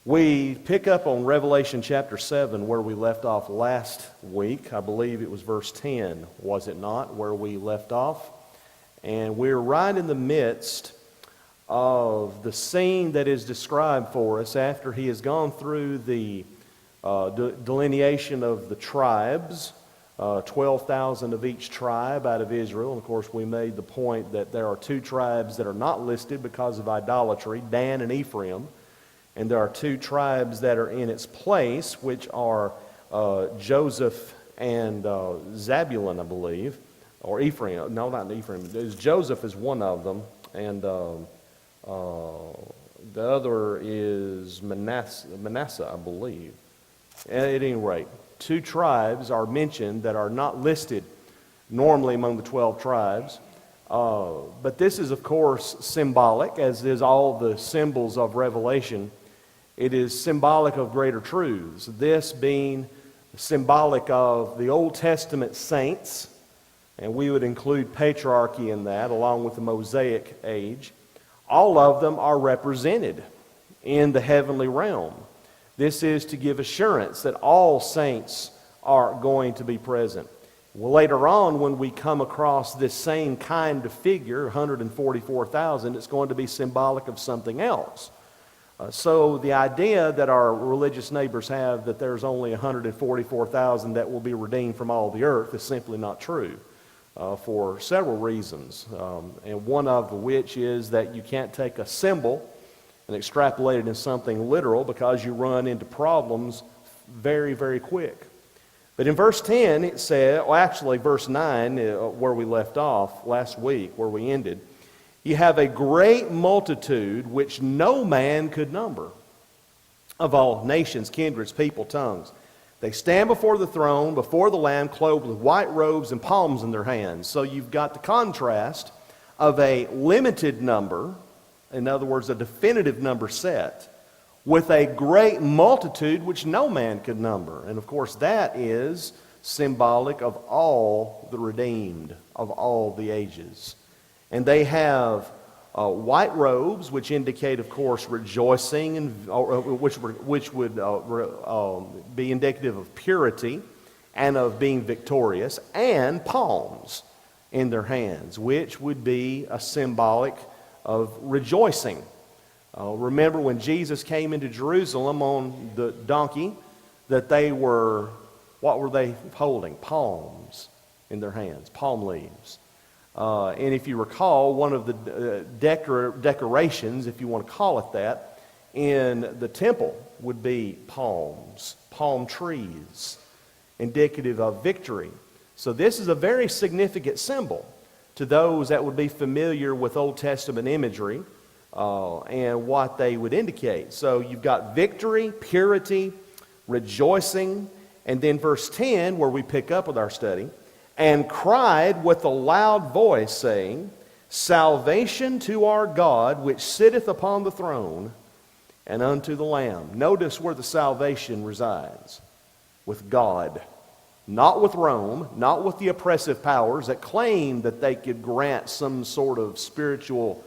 We pick up on Revelation chapter 7 where we left off last week. I believe it was verse 10, was it not, where we left off? And we're right in the midst of the scene that is described for us after he has gone through the delineation of the tribes, 12,000 of each tribe out of Israel. And of course, we made the point that there are two tribes that are not listed because of idolatry, Dan and Ephraim. And there are two tribes that are in its place, which are Joseph and Zabulon, I believe, or Ephraim. No, not Ephraim. Joseph is one of them, and the other is Manasseh, I believe. At any rate, two tribes are mentioned that are not listed normally among the 12 tribes. But this is, of course, symbolic, as is all the symbols of Revelation. It is symbolic of greater truths. This being symbolic of the Old Testament saints, and we would include patriarchy in that, along with the Mosaic age. All of them are represented in the heavenly realm. This is to give assurance that all saints are going to be present. Well, later on, when we come across this same kind of figure, 144,000, it's going to be symbolic of something else. So the idea that our religious neighbors have that there's only 144,000 that will be redeemed from all the earth is simply not true for several reasons. And one of which is that you can't take a symbol and extrapolate it into something literal because you run into problems very, very quick. But in verse 10 it said, well actually verse 9 where we left off last week, where we ended, you have a great multitude which no man could number, of all nations, kindreds, people, tongues. They stand before the throne, before the Lamb, clothed with white robes and palms in their hands. So you've got the contrast of a limited number, in other words, a definitive number set, with a great multitude which no man could number. And of course that is symbolic of all the redeemed of all the ages. And they have white robes, which indicate, of course, rejoicing, and which would be indicative of purity and of being victorious, and palms in their hands, which would be a symbolic of rejoicing. Remember when Jesus came into Jerusalem on the donkey, that they were, what were they holding? Palms in their hands, palm leaves. And if you recall, one of the decorations, if you want to call it that, in the temple would be palms, palm trees, indicative of victory. So this is a very significant symbol to those that would be familiar with Old Testament imagery and what they would indicate. So you've got victory, purity, rejoicing, and then verse 10, where we pick up with our study, and cried with a loud voice, saying, Salvation to our God, which sitteth upon the throne, and unto the Lamb. Notice where the salvation resides. With God. Not with Rome, not with the oppressive powers that claim that they could grant some sort of spiritual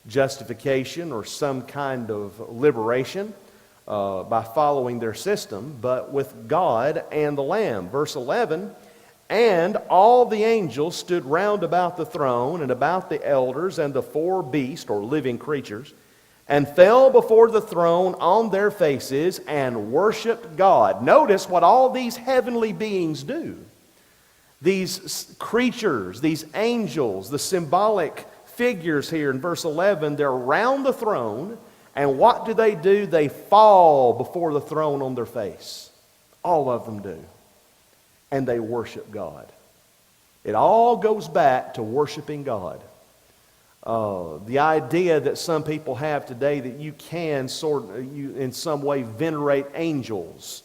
justification or some kind of liberation by following their system, but with God and the Lamb. Verse 11, and all the angels stood round about the throne and about the elders and the four beasts, or living creatures, and fell before the throne on their faces and worshiped God. Notice what all these heavenly beings do. These creatures, these angels, the symbolic figures here in verse 11, they're around the throne, and what do? They fall before the throne on their face. All of them do. And they worship God. It all goes back to worshiping God. The idea that some people have today that you can in some way venerate angels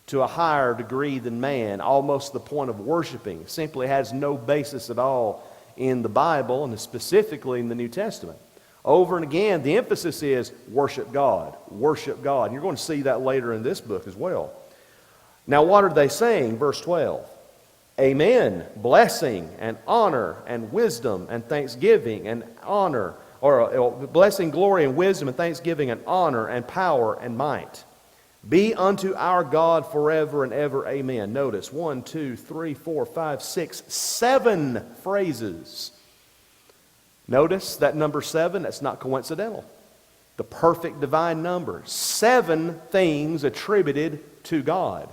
to a higher degree than man, almost to the point of worshiping, simply has no basis at all in the Bible, and specifically in the New Testament. Over and again, the emphasis is worship God, worship God. And you're going to see that later in this book as well. Now, what are they saying? Verse 12. Amen. Blessing and honor and wisdom and thanksgiving and honor, or blessing, glory, and wisdom and thanksgiving and honor and power and might. be unto our God forever and ever. Amen. Notice 1, 2, 3, 4, 5, 6, 7 phrases. Notice that number 7, that's not coincidental. The perfect divine number. 7 things attributed to God.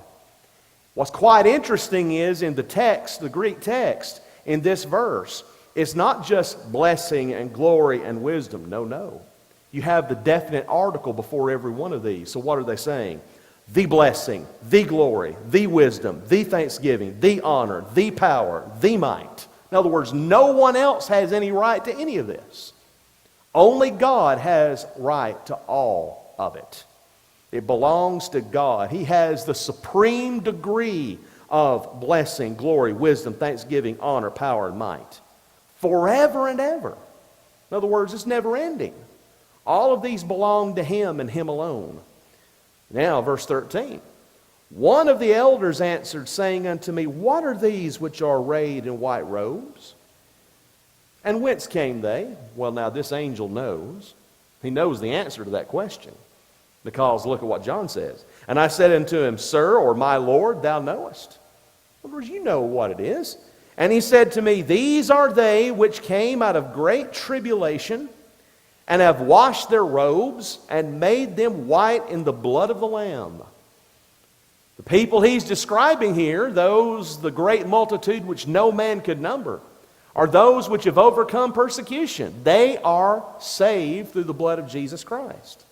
What's quite interesting is in the text, the Greek text, in this verse, it's not just blessing and glory and wisdom. No, no. You have the definite article before every one of these. So what are they saying? The blessing, the glory, the wisdom, the thanksgiving, the honor, the power, the might. In other words, no one else has any right to any of this. Only God has right to all of it. It belongs to God. He has the supreme degree of blessing, glory, wisdom, thanksgiving, honor, power, and might. Forever and ever. In other words, it's never ending. All of these belong to Him and Him alone. Now, verse 13. One of the elders answered, saying unto me, what are these which are arrayed in white robes? And whence came they? Well, now this angel knows. He knows the answer to that question. Because look at what John says. And I said unto him, Sir, or my Lord, thou knowest. In other words, you know what it is. And he said to me, these are they which came out of great tribulation, and have washed their robes, and made them white in the blood of the Lamb. The people he's describing here, those, the great multitude which no man could number, are those which have overcome persecution. They are saved through the blood of Jesus Christ.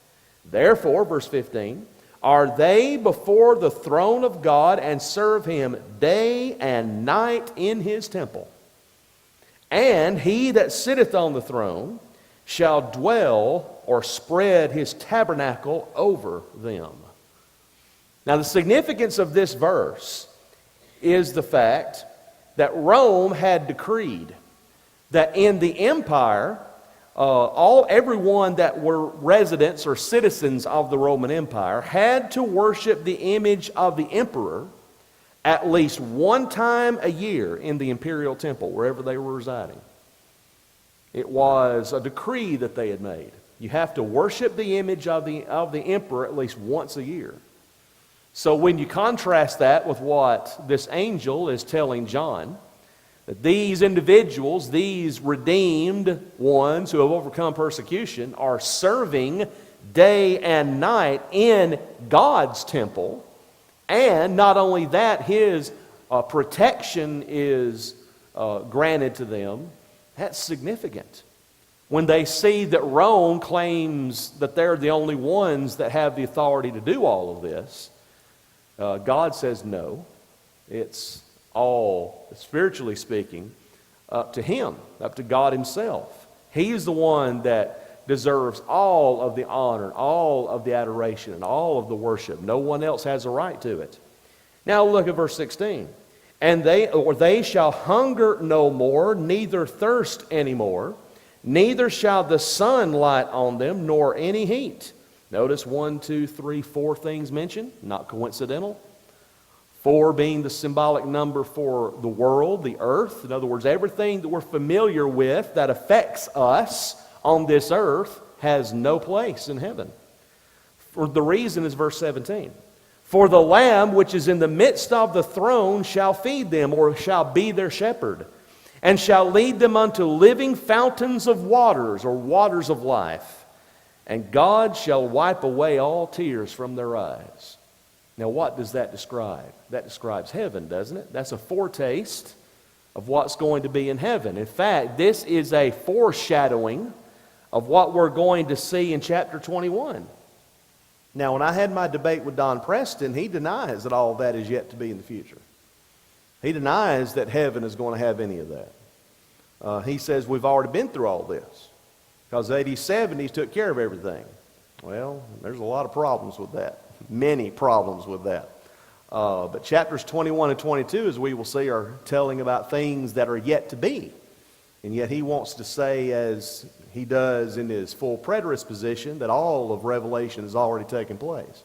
Therefore, verse 15, are they before the throne of God and serve Him day and night in His temple. And He that sitteth on the throne shall dwell or spread His tabernacle over them. Now, the significance of this verse is the fact that Rome had decreed that in the empire, everyone that were residents or citizens of the Roman Empire had to worship the image of the emperor at least one time a year in the imperial temple, wherever they were residing. It was a decree that they had made. You have to worship the image of the emperor at least once a year. So when you contrast that with what this angel is telling John, that these individuals, these redeemed ones who have overcome persecution, are serving day and night in God's temple, and not only that, His protection is granted to them. That's significant. When they see that Rome claims that they're the only ones that have the authority to do all of this, God says no. It's all, spiritually speaking, up to Him, up to God Himself. He's the one that deserves all of the honor, all of the adoration, and all of the worship. No one else has a right to it. Now look at verse 16. And they shall hunger no more, neither thirst any more, neither shall the sun light on them, nor any heat. Notice 1, 2, 3, 4 things mentioned, not coincidental. 4 being the symbolic number for the world, the earth. In other words, everything that we're familiar with that affects us on this earth has no place in heaven. For the reason is verse 17. For the Lamb which is in the midst of the throne shall feed them, or shall be their shepherd, and shall lead them unto living fountains of waters, or waters of life. And God shall wipe away all tears from their eyes. Now what does that describe? That describes heaven, doesn't it? That's a foretaste of what's going to be in heaven. In fact, this is a foreshadowing of what we're going to see in chapter 21. Now, when I had my debate with Don Preston, he denies that all that is yet to be in the future. He denies that heaven is going to have any of that. He says we've already been through all this because the 80s, 70s took care of everything. Well, there's a lot of problems with that. Many problems with that. But chapters 21 and 22, as we will see, are telling about things that are yet to be. And yet he wants to say, as he does in his full preterist position, that all of Revelation has already taken place.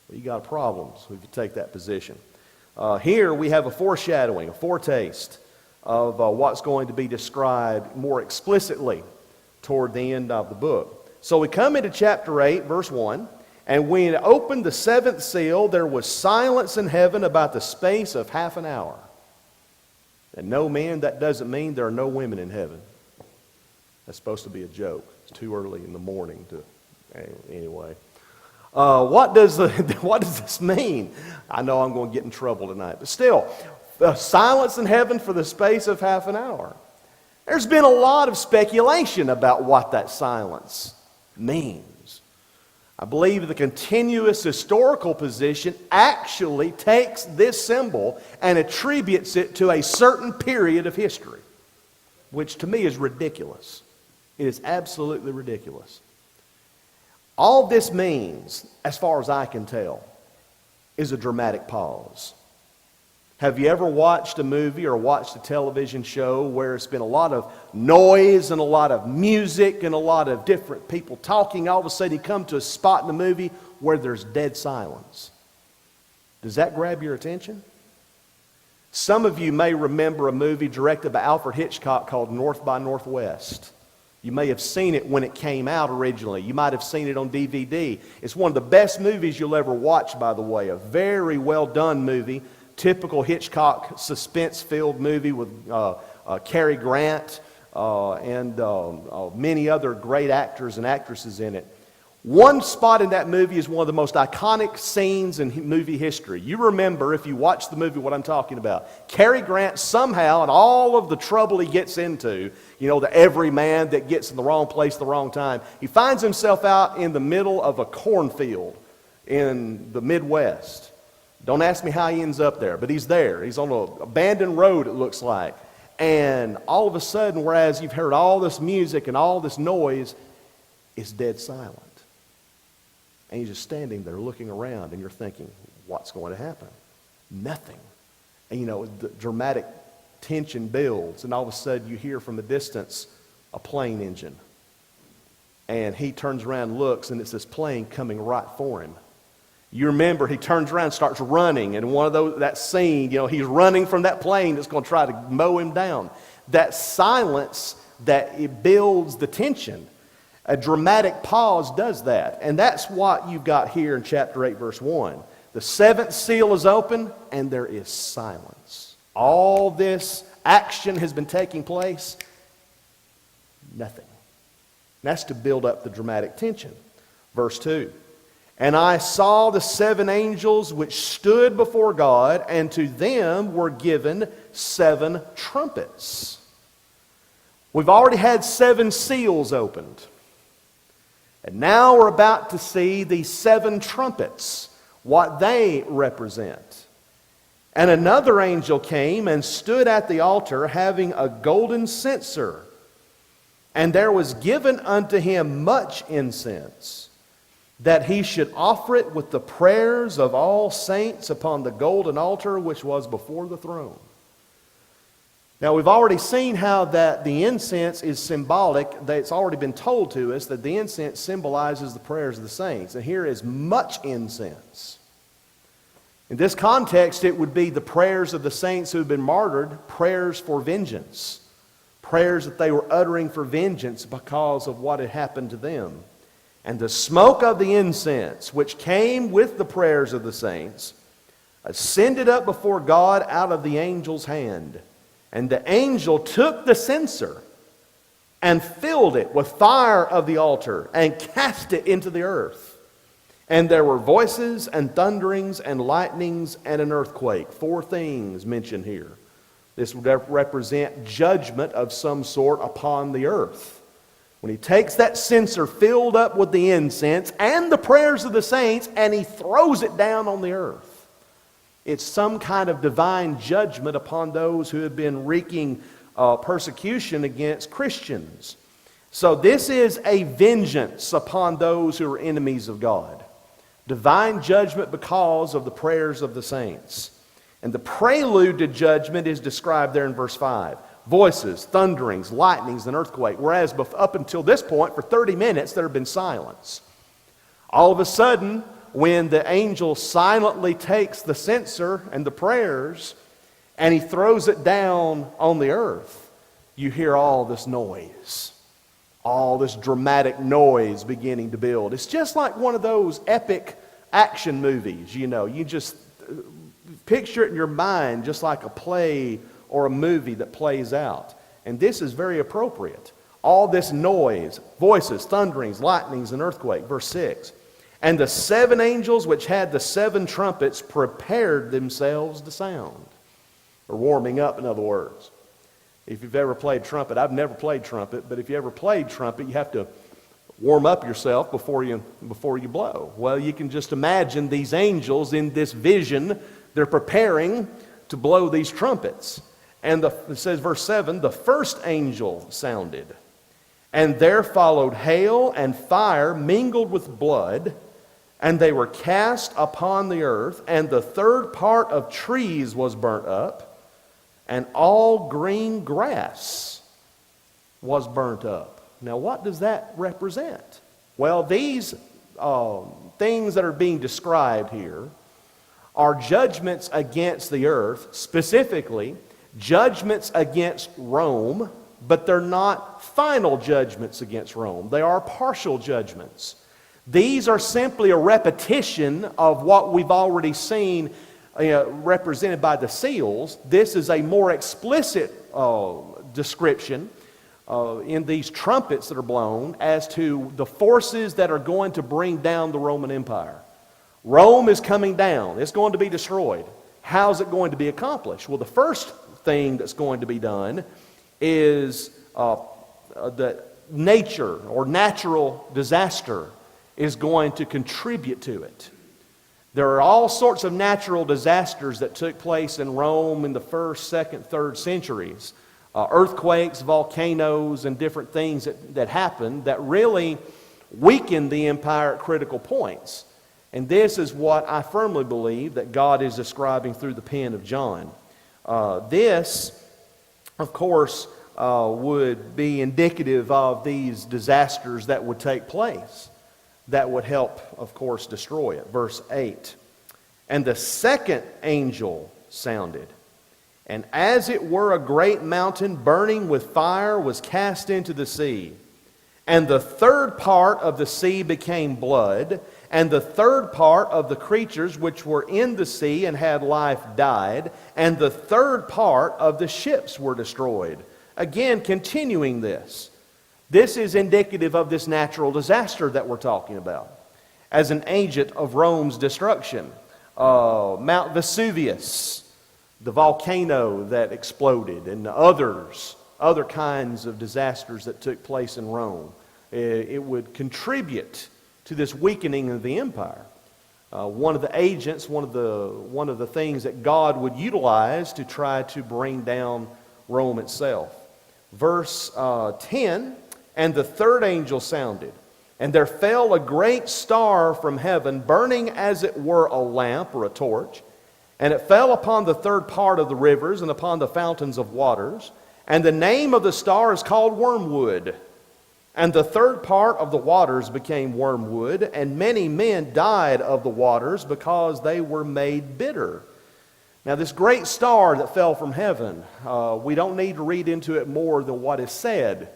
Well, you got problems if you take that position. Here we have a foreshadowing, a foretaste of what's going to be described more explicitly toward the end of the book. So we come into chapter 8, verse 1, And when he opened the seventh seal, there was silence in heaven about the space of half an hour. And no men, that doesn't mean there are no women in heaven. That's supposed to be a joke. It's too early in the morning to... Anyway. What does this mean? I know I'm going to get in trouble tonight. But still, silence in heaven for the space of half an hour. There's been a lot of speculation about what that silence means. I believe the continuous historical position actually takes this symbol and attributes it to a certain period of history, which to me is ridiculous. It is absolutely ridiculous. All this means, as far as I can tell, is a dramatic pause. Have you ever watched a movie or watched a television show where it's been a lot of noise and a lot of music and a lot of different people talking? All of a sudden you come to a spot in the movie where there's dead silence. Does that grab your attention? Some of you may remember a movie directed by Alfred Hitchcock called North by Northwest. You may have seen it when it came out originally. You might have seen it on DVD. It's one of the best movies you'll ever watch, by the way. A very well done movie. Typical Hitchcock suspense-filled movie with Cary Grant and many other great actors and actresses in it. One spot in that movie is one of the most iconic scenes in movie history. You remember, if you watch the movie, what I'm talking about. Cary Grant somehow, and all of the trouble he gets into, you know, the everyman that gets in the wrong place at the wrong time, he finds himself out in the middle of a cornfield in the Midwest. Don't ask me how he ends up there, but he's there. He's on an abandoned road, it looks like. And all of a sudden, whereas you've heard all this music and all this noise, it's dead silent. And you're just standing there looking around, and you're thinking, what's going to happen? Nothing. And you know, the dramatic tension builds, and all of a sudden you hear from a distance a plane engine. And he turns around and looks, and it's this plane coming right for him. You remember, he turns around and starts running, and that scene, you know, he's running from that plane that's going to try to mow him down. That silence, that it builds the tension. A dramatic pause does that, and that's what you've got here in chapter 8, verse 1. The seventh seal is open, and there is silence. All this action has been taking place. Nothing. And that's to build up the dramatic tension. Verse 2. And I saw the seven angels which stood before God, and to them were given seven trumpets. We've already had seven seals opened. And now we're about to see these seven trumpets, what they represent. And another angel came and stood at the altar, having a golden censer. And there was given unto him much incense, that he should offer it with the prayers of all saints upon the golden altar which was before the throne. Now we've already seen how that the incense is symbolic. That it's already been told to us that the incense symbolizes the prayers of the saints. And here is much incense. In this context, it would be the prayers of the saints who have been martyred, prayers for vengeance. Prayers that they were uttering for vengeance because of what had happened to them. And the smoke of the incense, which came with the prayers of the saints, ascended up before God out of the angel's hand. And the angel took the censer and filled it with fire of the altar and cast it into the earth. And there were voices and thunderings and lightnings and an earthquake. Four things mentioned here. This would represent judgment of some sort upon the earth. When he takes that censer filled up with the incense and the prayers of the saints, and he throws it down on the earth. It's some kind of divine judgment upon those who have been wreaking persecution against Christians. So this is a vengeance upon those who are enemies of God. Divine judgment because of the prayers of the saints. And the prelude to judgment is described there in verse 5. Voices, thunderings, lightnings, and earthquake. Whereas up until this point, for 30 minutes, there had been silence. All of a sudden, when the angel silently takes the censer and the prayers, and he throws it down on the earth, you hear all this noise. all this dramatic noise beginning to build. It's just like one of those epic action movies, you know. You just picture it in your mind just like a play or a movie that plays out. And this is very appropriate. All this noise, voices, thunderings, lightnings, and earthquake. Verse 6. And the 7 angels which had the 7 trumpets prepared themselves to sound. Or warming up, in other words. If you've ever played trumpet, I've never played trumpet, but if you ever played trumpet, you have to warm up yourself before you blow. Well, you can just imagine these angels in this vision. They're preparing to blow these trumpets. And it says, verse 7, the first angel sounded. And there followed hail and fire mingled with blood, and they were cast upon the earth, and the third part of trees was burnt up, and all green grass was burnt up. Now, what does that represent? Well, these things that are being described here are judgments against the earth, specifically judgments against Rome, but they're not final judgments against Rome. They are partial judgments. These are simply a repetition of what we've already seen represented by the seals. This is a more explicit description in these trumpets that are blown as to the forces that are going to bring down the Roman Empire. Rome is coming down. It's going to be destroyed. How's it going to be accomplished? Well, the first thing that's going to be done is the nature or natural disaster is going to contribute to it. There are all sorts of natural disasters that took place in Rome in the 1st, 2nd, 3rd centuries. Earthquakes, volcanoes, and different things that happened that really weakened the empire at critical points. And this is what I firmly believe that God is describing through the pen of John. This, of course, would be indicative of these disasters that would take place. That would help, of course, destroy it. Verse 8. And the second angel sounded, and as it were a great mountain burning with fire was cast into the sea. And the third part of the sea became blood, and the third part of the creatures which were in the sea and had life died, and the third part of the ships were destroyed. Again, continuing this. This is indicative of this natural disaster that we're talking about as an agent of Rome's destruction. Mount Vesuvius, the volcano that exploded, and other kinds of disasters that took place in Rome. It would contribute to this weakening of the empire. One of the agents, one of the things that God would utilize to try to bring down Rome itself. Verse 10, and the third angel sounded, and there fell a great star from heaven, burning as it were a lamp or a torch, and it fell upon the third part of the rivers and upon the fountains of waters. And the name of the star is called Wormwood. And the third part of the waters became wormwood, and many men died of the waters because they were made bitter. Now, this great star that fell from heaven, we don't need to read into it more than what is said.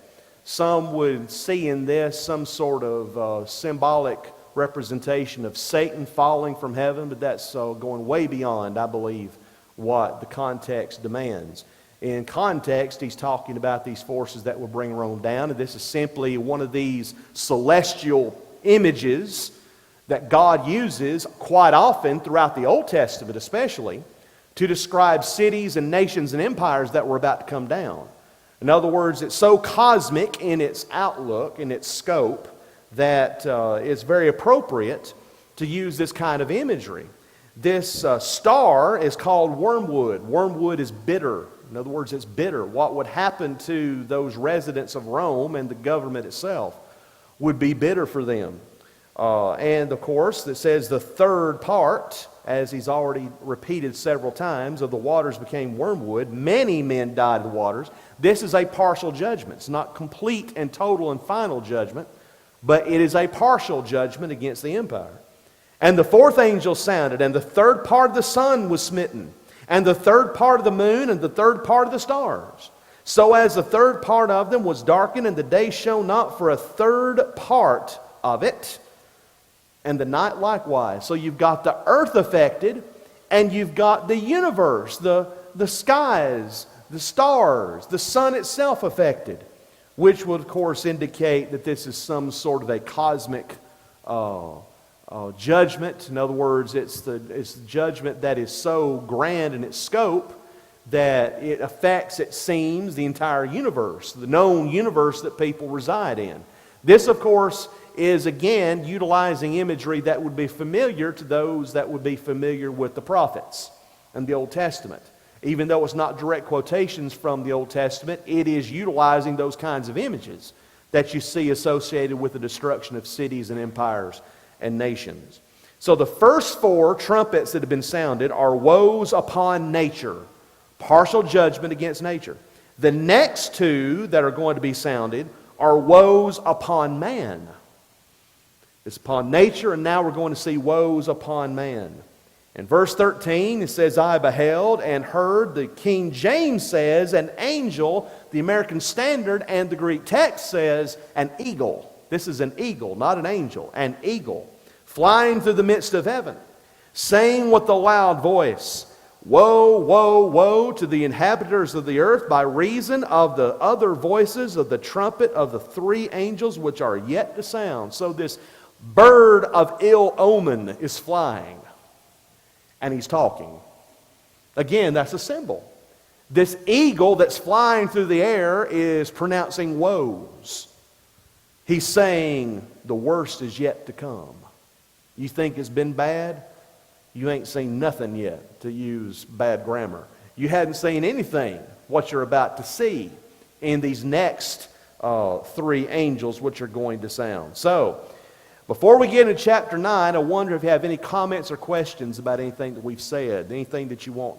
Some would see in this some sort of symbolic representation of Satan falling from heaven, but that's going way beyond, I believe, what the context demands. In context, he's talking about these forces that will bring Rome down, and this is simply one of these celestial images that God uses quite often throughout the Old Testament especially to describe cities and nations and empires that were about to come down. In other words, it's so cosmic in its outlook, in its scope, that it's very appropriate to use this kind of imagery. This star is called wormwood. Wormwood is bitter. In other words, it's bitter. What would happen to those residents of Rome and the government itself would be bitter for them. And of course, it says the third part, as he's already repeated several times, of the waters became wormwood. Many men died of the waters. This is a partial judgment. It's not complete and total and final judgment, but it is a partial judgment against the empire. And the fourth angel sounded, and the third part of the sun was smitten, and the third part of the moon, and the third part of the stars. So as the third part of them was darkened, and the day shone not for a third part of it, and the night likewise. So you've got the earth affected, and you've got the universe, the skies, the stars, the sun itself affected, which would, of course, indicate that this is some sort of a cosmic judgment. In other words, it's judgment that is so grand in its scope that it affects, it seems, the entire universe, the known universe that people reside in. This, of course, is again utilizing imagery that would be familiar to those that would be familiar with the prophets and the Old Testament. Even though it's not direct quotations from the Old Testament, it is utilizing those kinds of images that you see associated with the destruction of cities and empires and nations. So the first four trumpets that have been sounded are woes upon nature, partial judgment against nature. The next two that are going to be sounded are woes upon man. It's upon nature, and now we're going to see woes upon man. In verse 13, it says, I beheld and heard, the King James says, an angel. The American Standard and the Greek text says, an eagle. This is an eagle, not an angel. An eagle, flying through the midst of heaven, saying with a loud voice, Woe, woe, woe to the inhabitants of the earth by reason of the other voices of the trumpet of the three angels which are yet to sound. So this bird of ill omen is flying, and he's talking. Again, that's a symbol. This eagle that's flying through the air is pronouncing woes. He's saying the worst is yet to come. You think it's been bad? You ain't seen nothing yet, to use bad grammar. You hadn't seen anything, what you're about to see in these next three angels which are going to sound. So, before we get into chapter 9, I wonder if you have any comments or questions about anything that we've said, anything that you want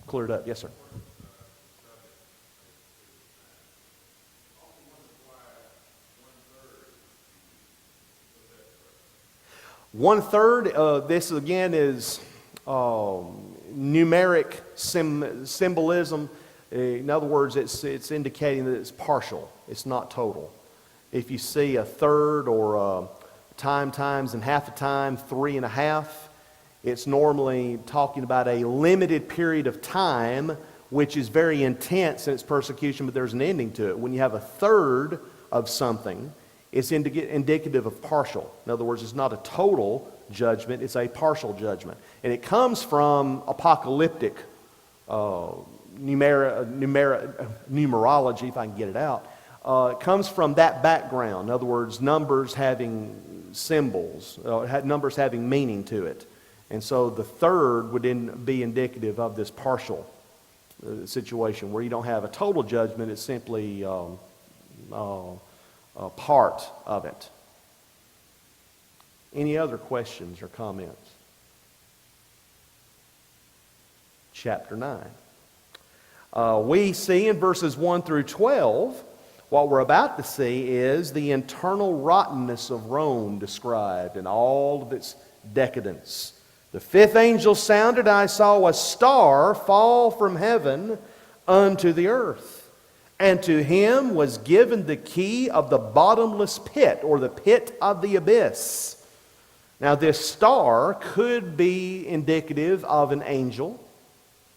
cleared up. Yes, sir. One third, this again is numeric symbolism. In other words, it's indicating that it's partial. It's not total. If you see a third or times and half a time, 3.5, it's normally talking about a limited period of time which is very intense in its persecution, but there's an ending to it. When you have a third of something, it's indicative of partial. In other words, it's not a total judgment, it's a partial judgment. And it comes from apocalyptic numerology, if I can get it out. It comes from that background. In other words, numbers having symbols, numbers having meaning to it. And so the third would be indicative of this partial situation where you don't have a total judgment, it's simply a part of it. Any other questions or comments? Chapter 9. We see in verses 1 through 12, what we're about to see is the internal rottenness of Rome described in all of its decadence. The fifth angel sounded, and I saw a star fall from heaven unto the earth. And to him was given the key of the bottomless pit, or the pit of the abyss. Now this star could be indicative of an angel.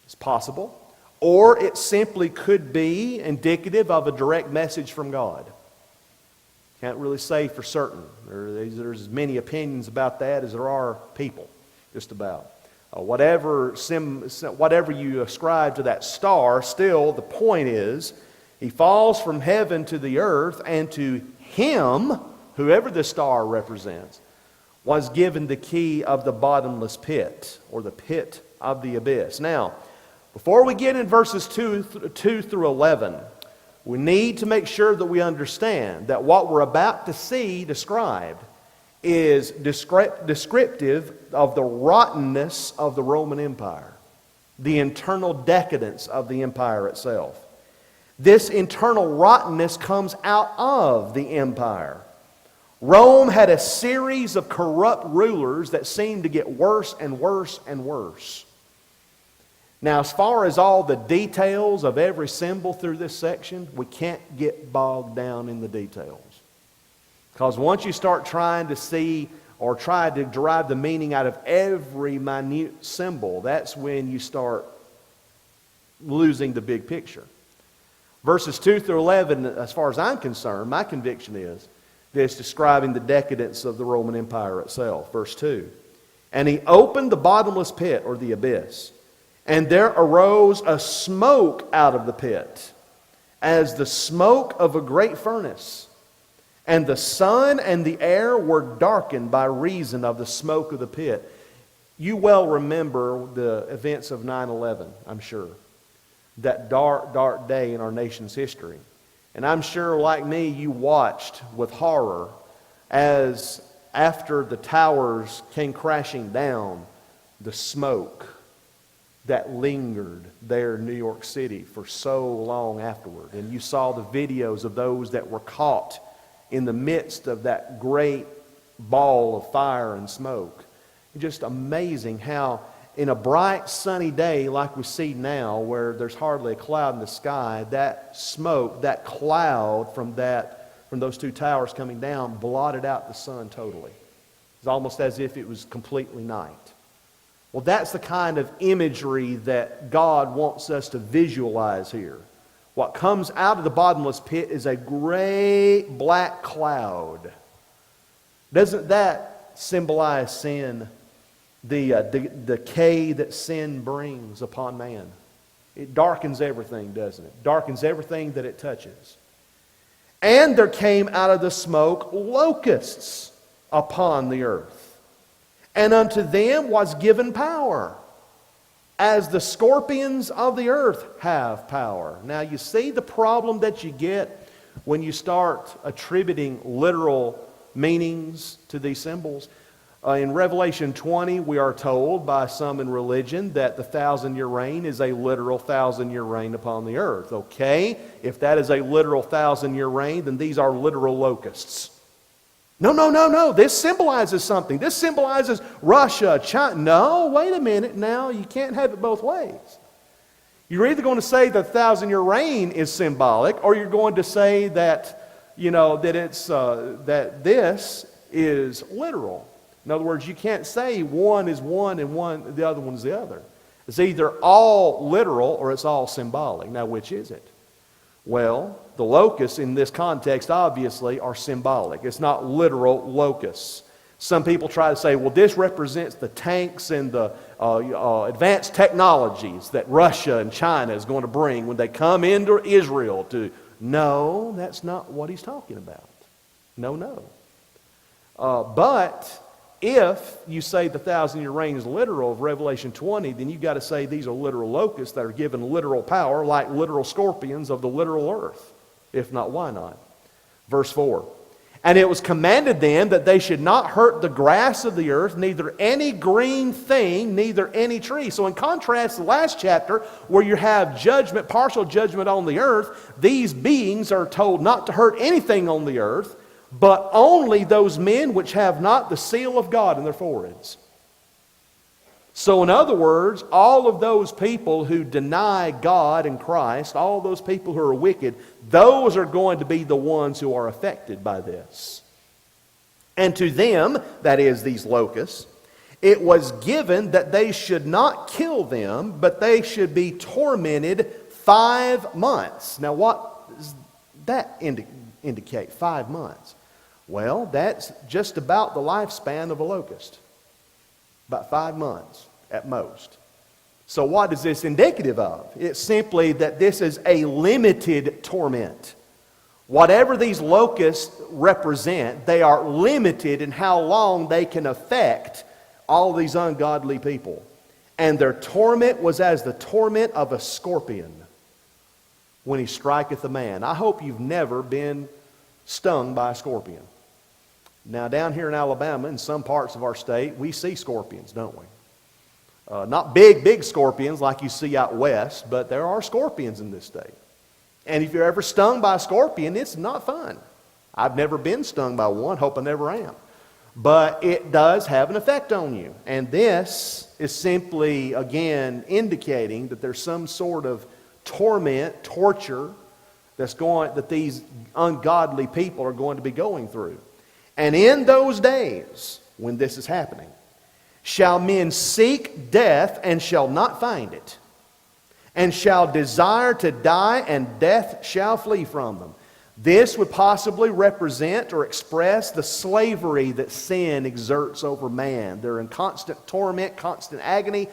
It's possible. Or it simply could be indicative of a direct message from God. Can't really say for certain. There's as many opinions about that as there are people, just about. Whatever you ascribe to that star, still the point is, he falls from heaven to the earth, and to him, whoever the star represents, was given the key of the bottomless pit, or the pit of the abyss. Now, before we get in verses 2 through 11, we need to make sure that we understand that what we're about to see described is descriptive of the rottenness of the Roman Empire, the internal decadence of the empire itself. This internal rottenness comes out of the empire. Rome had a series of corrupt rulers that seemed to get worse and worse and worse. Now, as far as all the details of every symbol through this section, we can't get bogged down in the details. Because once you start trying to see or try to derive the meaning out of every minute symbol, that's when you start losing the big picture. Verses 2 through 11, as far as I'm concerned, my conviction is that it's describing the decadence of the Roman Empire itself. Verse 2, and he opened the bottomless pit, or the abyss, and there arose a smoke out of the pit, as the smoke of a great furnace. And the sun and the air were darkened by reason of the smoke of the pit. You well remember the events of 9/11, I'm sure. That dark, dark day in our nation's history. And I'm sure, like me, you watched with horror as after the towers came crashing down, the smoke that lingered there in New York City for so long afterward. And you saw the videos of those that were caught in the midst of that great ball of fire and smoke. Just amazing how in a bright sunny day like we see now, where there's hardly a cloud in the sky, that smoke, that cloud from those two towers coming down blotted out the sun totally. It's almost as if it was completely night. Well, that's the kind of imagery that God wants us to visualize here. What comes out of the bottomless pit is a great black cloud. Doesn't that symbolize sin? The decay that sin brings upon man. It darkens everything, doesn't it? Darkens everything that it touches. And there came out of the smoke locusts upon the earth. And unto them was given power, as the scorpions of the earth have power. Now you see the problem that you get when you start attributing literal meanings to these symbols. In Revelation 20, we are told by some in religion that the 1,000-year reign is a literal 1,000-year reign upon the earth. Okay, if that is a literal 1,000-year reign, then these are literal locusts. No. This symbolizes something. This symbolizes Russia, China. No, wait a minute now. You can't have it both ways. You're either going to say the 1,000-year reign is symbolic, or you're going to say that, that this is literal. In other words, you can't say one is one and the other one's the other. It's either all literal or it's all symbolic. Now, which is it? Well, the locusts in this context obviously are symbolic. It's not literal locusts. Some people try to say, well, this represents the tanks and the advanced technologies that Russia and China is going to bring when they come into Israel to... No, that's not what he's talking about. No. But if you say the 1,000-year reign is literal of Revelation 20, then you've got to say these are literal locusts that are given literal power, like literal scorpions of the literal earth. If not, why not? Verse 4. And it was commanded them that they should not hurt the grass of the earth, neither any green thing, neither any tree. So in contrast to the last chapter, where you have judgment, partial judgment on the earth, these beings are told not to hurt anything on the earth, but only those men which have not the seal of God in their foreheads. So in other words, all of those people who deny God and Christ, all those people who are wicked, those are going to be the ones who are affected by this. And to them, that is these locusts, it was given that they should not kill them, but they should be tormented 5 months. Now what does that indicate? 5 months. Well, that's just about the lifespan of a locust. About 5 months at most. So what is this indicative of? It's simply that this is a limited torment. Whatever these locusts represent, they are limited in how long they can affect all these ungodly people. And their torment was as the torment of a scorpion when he striketh a man. I hope you've never been stung by a scorpion. Now, down here in Alabama, in some parts of our state, we see scorpions, don't we? Not big scorpions like you see out west, but there are scorpions in this state. And if you're ever stung by a scorpion, it's not fun. I've never been stung by one, hope I never am. But it does have an effect on you. And this is simply, again, indicating that there's some sort of torment, torture, that these ungodly people are going to be going through. And in those days, when this is happening, shall men seek death and shall not find it, and shall desire to die, and death shall flee from them. This would possibly represent or express the slavery that sin exerts over man. They're in constant torment, constant agony,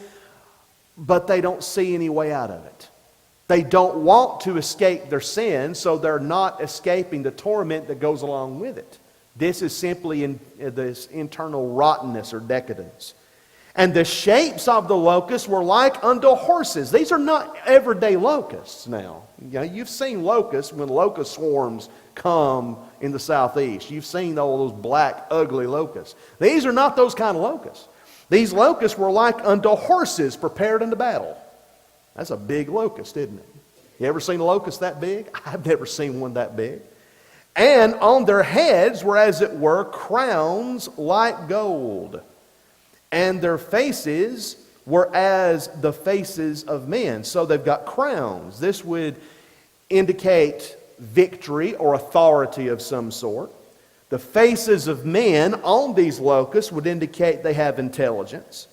but they don't see any way out of it. They don't want to escape their sin, so they're not escaping the torment that goes along with it. This is simply in this internal rottenness or decadence. And the shapes of the locusts were like unto horses. These are not everyday locusts now. You've seen locusts when locust swarms come in the southeast. You've seen all those black, ugly locusts. These are not those kind of locusts. These locusts were like unto horses prepared unto battle. That's a big locust, isn't it? You ever seen a locust that big? I've never seen one that big. And on their heads were, as it were, crowns like gold. And their faces were as the faces of men. So they've got crowns. This would indicate victory or authority of some sort. The faces of men on these locusts would indicate they have intelligence.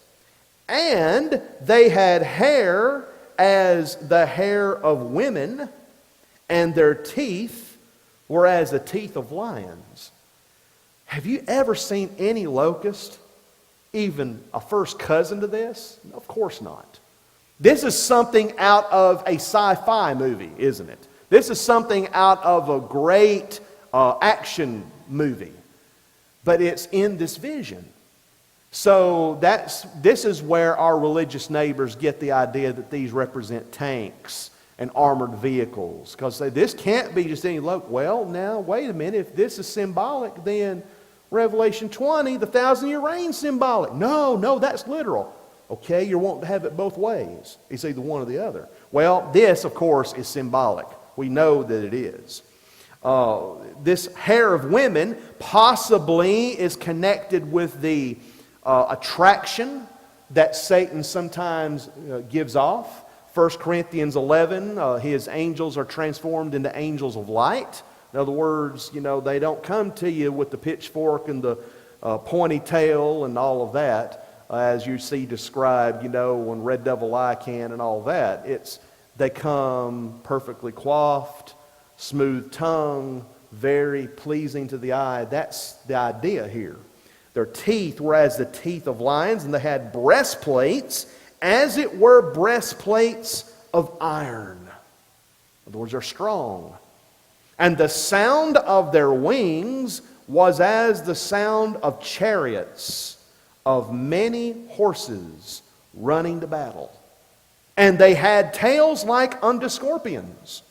And they had hair as the hair of women, and their teeth were as the teeth of lions. Have you ever seen any locust, even a first cousin to this? Of course not. This is something out of a sci-fi movie, isn't it? This is something out of a great action movie. But it's in this vision. So this is where our religious neighbors get the idea that these represent tanks and armored vehicles. Because this can't be just any locust. Well, now, wait a minute. If this is symbolic, then Revelation 20, the 1,000-year reign is symbolic. No, that's literal. Okay, you're wanting to have it both ways. It's either one or the other. Well, this, of course, is symbolic. We know that it is. This hair of women possibly is connected with the attraction that Satan sometimes gives off. 1 Corinthians 11, his angels are transformed into angels of light. In other words, they don't come to you with the pitchfork and the pointy tail and all of that, as you see described, when Red Devil Lycan and all that. They come perfectly coiffed, smooth tongue, very pleasing to the eye. That's the idea here. Their teeth were as the teeth of lions, and they had breastplates, as it were breastplates of iron. In other words, they're strong. And the sound of their wings was as the sound of chariots, of many horses running to battle. And they had tails like unto scorpions.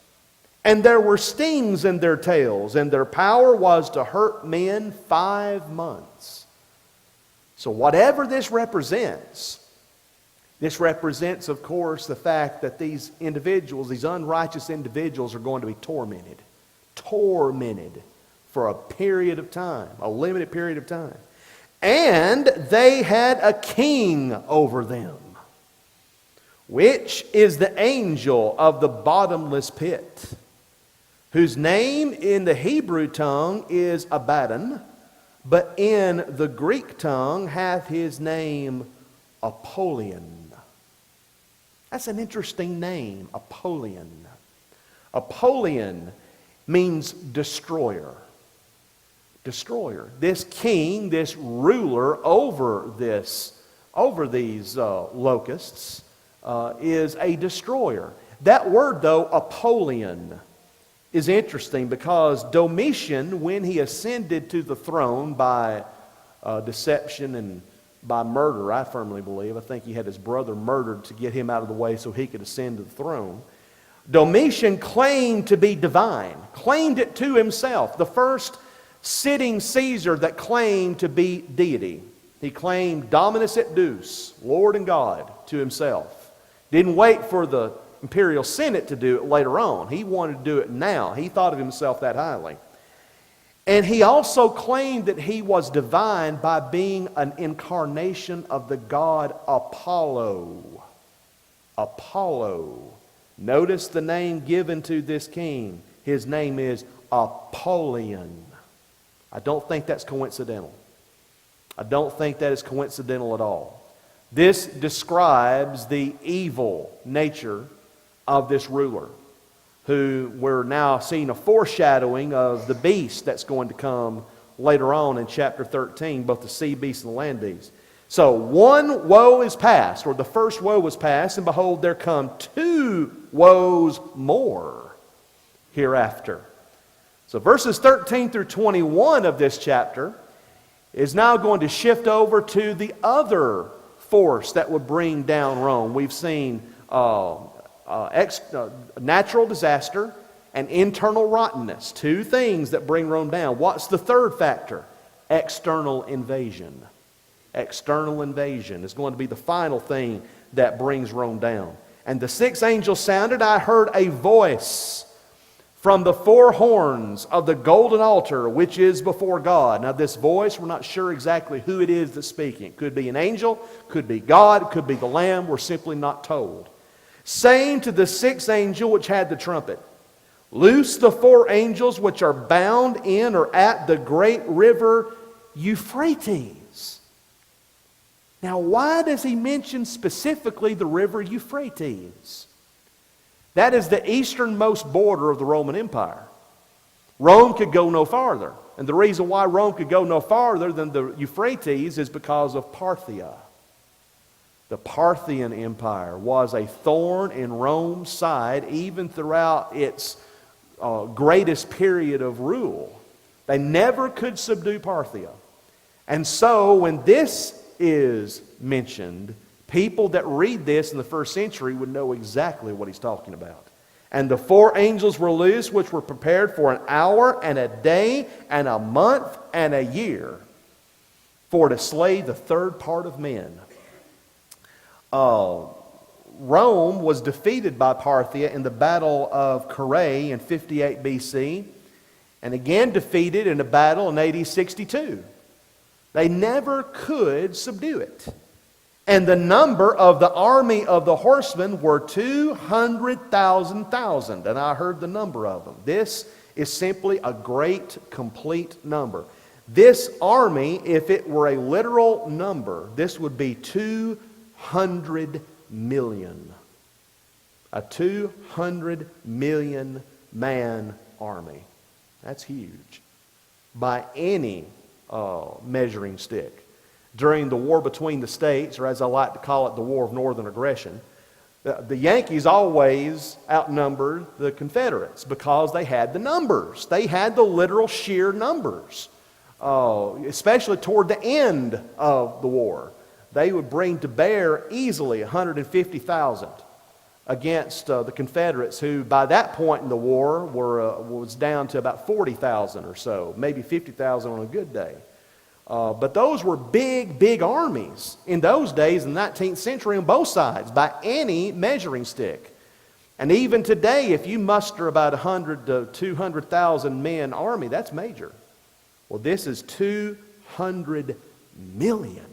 And there were stings in their tails, and their power was to hurt men 5 months. So whatever this represents, of course, the fact that these individuals, these unrighteous individuals, are going to be tormented. Tormented for a period of time, a limited period of time. And they had a king over them, which is the angel of the bottomless pit, whose name in the Hebrew tongue is Abaddon, but in the Greek tongue hath his name Apollyon. That's an interesting name, Apollyon. Apollyon means destroyer. Destroyer. This king, this ruler over these locusts is a destroyer. That word, though, Apollyon, is interesting because Domitian, when he ascended to the throne by deception and by murder, I firmly believe, I think he had his brother murdered to get him out of the way so he could ascend to the throne. Domitian claimed to be divine, claimed it to himself. The first sitting Caesar that claimed to be deity. He claimed Dominus et Deus, Lord and God, to himself. Didn't wait for the imperial senate to do it later on. He wanted to do it now. He thought of himself that highly. And he also claimed that he was divine by being an incarnation of the god Apollo. Apollo. Notice the name given to this king. His name is Apollyon. I don't think that's coincidental. I don't think that is coincidental at all. This describes the evil nature of this ruler, who we're now seeing a foreshadowing of the beast that's going to come later on in chapter 13, both the sea beast and the land beast. So one woe is past, or the first woe was past, and behold, there come two woes more hereafter. So verses 13 through 21 of this chapter is now going to shift over to the other force that would bring down Rome. We've seen natural disaster and internal rottenness, two things that bring Rome down. What's the third factor? External invasion. External invasion is going to be the final thing that brings Rome down. And the sixth angel sounded, I heard a voice from the four horns of the golden altar which is before God. Now this voice, we're not sure exactly who it is that's speaking. It could be an angel, could be God, could be the Lamb. We're simply not told. Saying to the sixth angel which had the trumpet, loose the four angels which are bound in or at the great river Euphrates. Now why does he mention specifically the river Euphrates? That is the easternmost border of the Roman Empire. Rome could go no farther. And the reason why Rome could go no farther than the Euphrates is because of Parthia. The Parthian Empire was a thorn in Rome's side even throughout its greatest period of rule. They never could subdue Parthia. And so when this is mentioned, people that read this in the first century would know exactly what he's talking about. And the four angels were loosed, which were prepared for an hour and a day and a month and a year, for to slay the third part of men. Rome was defeated by Parthia in the Battle of Carrhae in 58 BC, and again defeated in a battle in AD 62. They never could subdue it. And the number of the army of the horsemen were 200,000. And I heard the number of them. This is simply a great, complete number. This army, if it were a literal number, this would be 200 million. A 200 million man army. That's huge. By any measuring stick. During the war between the states, or as I like to call it, the War of Northern Aggression, the Yankees always outnumbered the Confederates because they had the numbers. They had the literal sheer numbers, especially toward the end of the war. They would bring to bear easily 150,000 against the Confederates, who by that point in the war was down to about 40,000 or so, maybe 50,000 on a good day. But those were big, big armies in those days in the 19th century on both sides by any measuring stick. And even today, if you muster about 100 to 200,000 men army, that's major. Well, this is 200 million.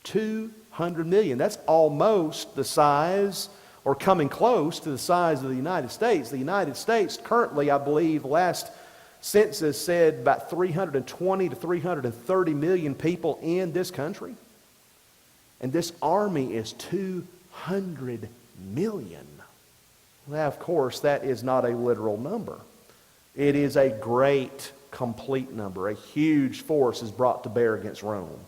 200 million. That's almost the size, or coming close to the size of the United States. The United States currently, I believe, last census said about 320 to 330 million people in this country. And this army is 200 million. Now, of course, that is not a literal number. It is a great, complete number. A huge force is brought to bear against Rome.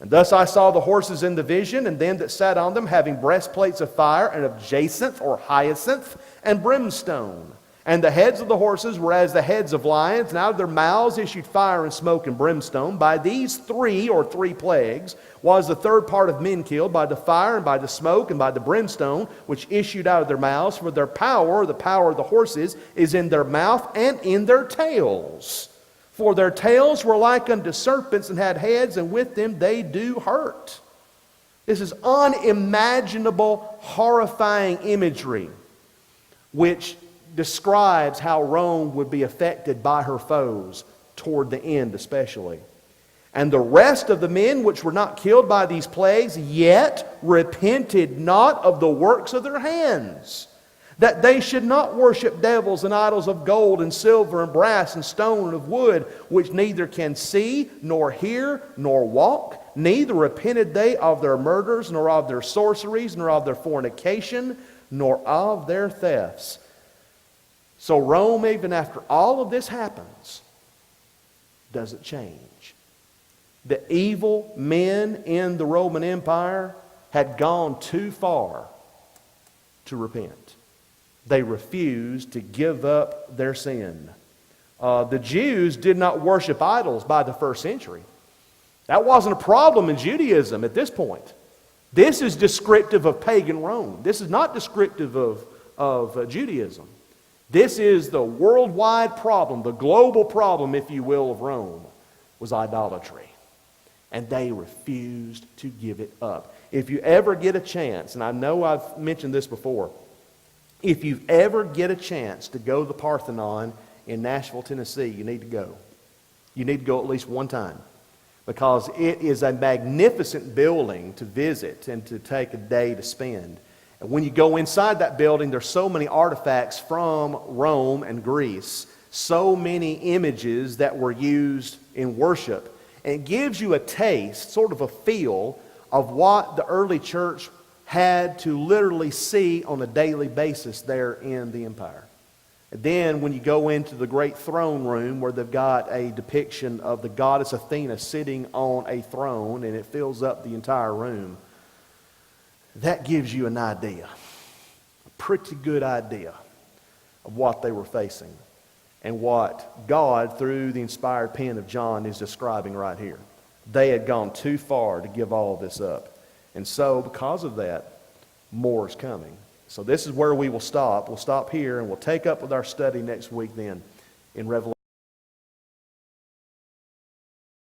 And thus I saw the horses in the vision, and them that sat on them, having breastplates of fire, and of jacinth or hyacinth, and brimstone. And the heads of the horses were as the heads of lions, and out of their mouths issued fire and smoke and brimstone. By these three plagues was the third part of men killed, by the fire and by the smoke and by the brimstone, which issued out of their mouths. For their power, the power of the horses, is in their mouth and in their tails. For their tails were like unto serpents, and had heads, and with them they do hurt. This is unimaginable, horrifying imagery, which describes how Rome would be affected by her foes toward the end especially. And the rest of the men which were not killed by these plagues yet repented not of the works of their hands, that they should not worship devils and idols of gold and silver and brass and stone and of wood, which neither can see, nor hear, nor walk. Neither repented they of their murders, nor of their sorceries, nor of their fornication, nor of their thefts. So Rome, even after all of this happens, doesn't change. The evil men in the Roman Empire had gone too far to repent. They refused to give up their sin. The Jews did not worship idols by the first century. That wasn't a problem in Judaism at this point. This is descriptive of pagan Rome. This is not descriptive of Judaism. This is the worldwide problem, the global problem, if you will, of Rome, was idolatry. And they refused to give it up. If you ever get a chance, and I know I've mentioned this before, if you ever get a chance to go to the Parthenon in Nashville, Tennessee, you need to go. You need to go at least one time, because it is a magnificent building to visit and to take a day to spend. And when you go inside that building, there's so many artifacts from Rome and Greece, so many images that were used in worship. And it gives you a taste, sort of a feel, of what the early church had to literally see on a daily basis there in the empire. And then when you go into the great throne room where they've got a depiction of the goddess Athena sitting on a throne and it fills up the entire room, that gives you an idea, a pretty good idea of what they were facing and what God, through the inspired pen of John, is describing right here. They had gone too far to give all this up. And so, because of that, more is coming. So this is where we will stop. We'll stop here, and we'll take up with our study next week then in Revelation.